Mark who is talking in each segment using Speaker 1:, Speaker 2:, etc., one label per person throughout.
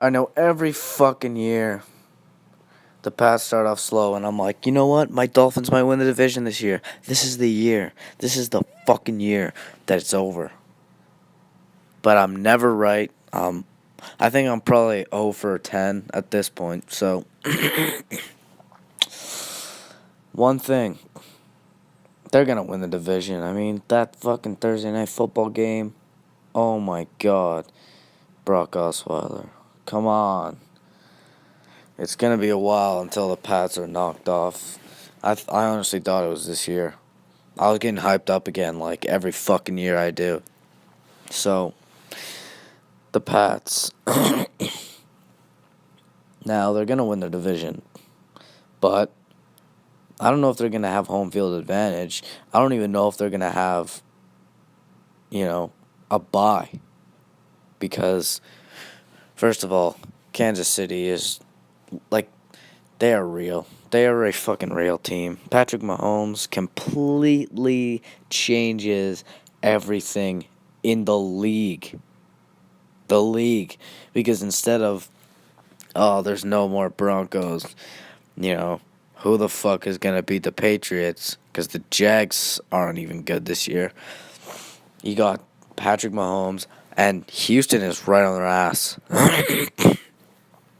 Speaker 1: I know every fucking year the Pats start off slow, and I'm like, you know what? My Dolphins might win the division this year. This is the year. This is the fucking year that it's over. But I'm never right. I think I'm probably 0 for 10 at this point. So, one thing, they're gonna win the division. I mean, that fucking Thursday night football game. Oh my god, Brock Osweiler, come on. It's gonna be a while until the Pats are knocked off. I honestly thought it was this year. I was getting hyped up again like every fucking year I do. So, the Pats. Now, they're gonna win the division. But, I don't know if they're gonna have home field advantage. I don't even know if they're gonna have, you know, a bye. Because, first of all, Kansas City is, like, they are real. They are a fucking real team. Patrick Mahomes completely changes everything in the league. The league. Because instead of, oh, there's no more Broncos, who the fuck is going to beat the Patriots? Because the Jags aren't even good this year. You got Patrick Mahomes, and Houston is right on their ass.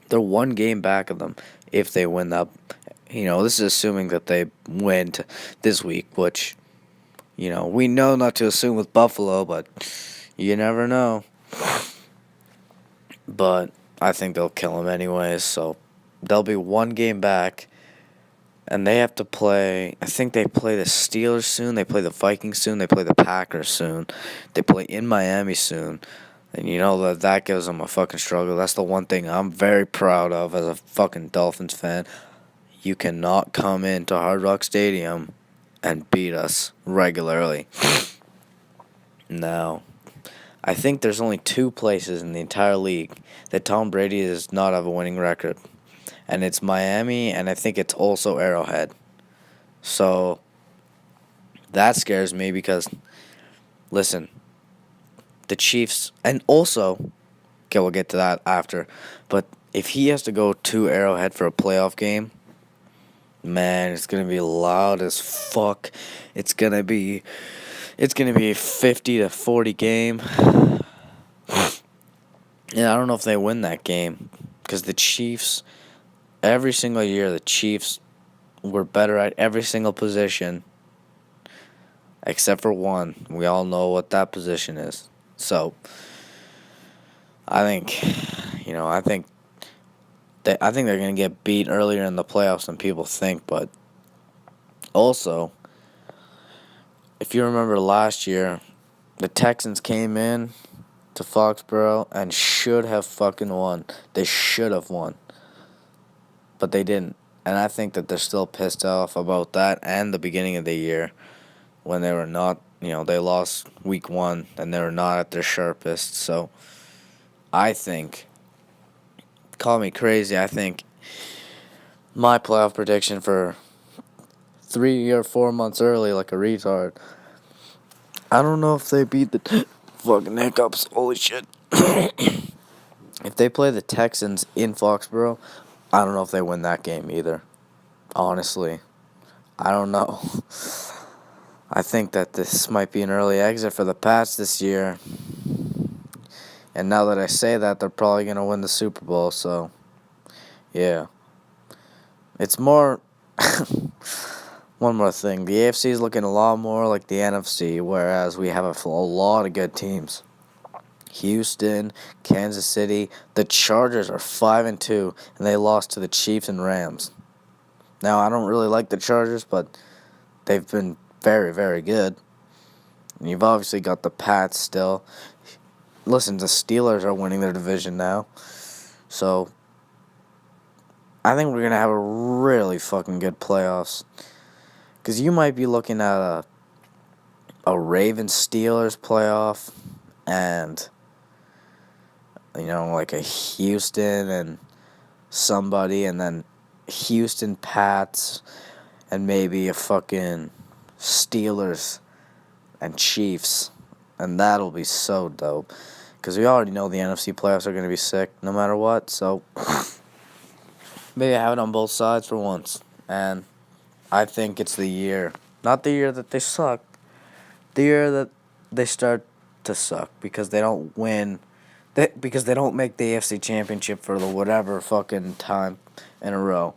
Speaker 1: They're one game back of them if they win that. This is assuming that they win this week, which, we know not to assume with Buffalo, but you never know. But I think they'll kill them anyways, so they'll be one game back, and they have to play. I think they play the Steelers soon, they play the Vikings soon, they play the Packers soon, they play in Miami soon. And that gives them a fucking struggle. That's the one thing I'm very proud of as a fucking Dolphins fan. You cannot come into Hard Rock Stadium and beat us regularly. Now, I think there's only two places in the entire league that Tom Brady does not have a winning record. And it's Miami, and I think it's also Arrowhead. So, that scares me because, listen, the Chiefs, and also, okay, we'll get to that after, but if he has to go to Arrowhead for a playoff game, man, it's gonna be loud as fuck. It's gonna be a 50-40 game. And I don't know if they win that game, because the Chiefs, every single year, the Chiefs were better at every single position, except for one. We all know what that position is. So, I think they're going to get beat earlier in the playoffs than people think, but also, if you remember last year, the Texans came in to Foxborough and should have fucking won. They should have won, but they didn't. And I think that they're still pissed off about that and the beginning of the year when they were not, they lost week 1 and they were not at their sharpest. So, I think, call me crazy, I think my playoff prediction for 3 or 4 months early like a retard. I don't know if they beat the fucking hiccups. Holy shit. If they play the Texans in Foxborough, I don't know if they win that game either. Honestly. I don't know. I think that this might be an early exit for the Pats this year. And now that I say that, they're probably going to win the Super Bowl, so, yeah. It's more... One more thing. The AFC is looking a lot more like the NFC, whereas we have a lot of good teams. Houston, Kansas City, the Chargers are 5-2, and they lost to the Chiefs and Rams. Now, I don't really like the Chargers, but they've been very, very good. And you've obviously got the Pats still. Listen, the Steelers are winning their division now. So, I think we're going to have a really fucking good playoffs. Because you might be looking at a Ravens-Steelers playoff and, like a Houston and somebody, and then Houston-Pats and maybe a fucking Steelers and Chiefs. And that'll be so dope. because we already know the NFC playoffs are going to be sick no matter what. So maybe have it on both sides for once. And I think it's the year, not the year that they suck, the year that they start to suck because they don't win. Because they don't make the AFC Championship for the whatever fucking time in a row.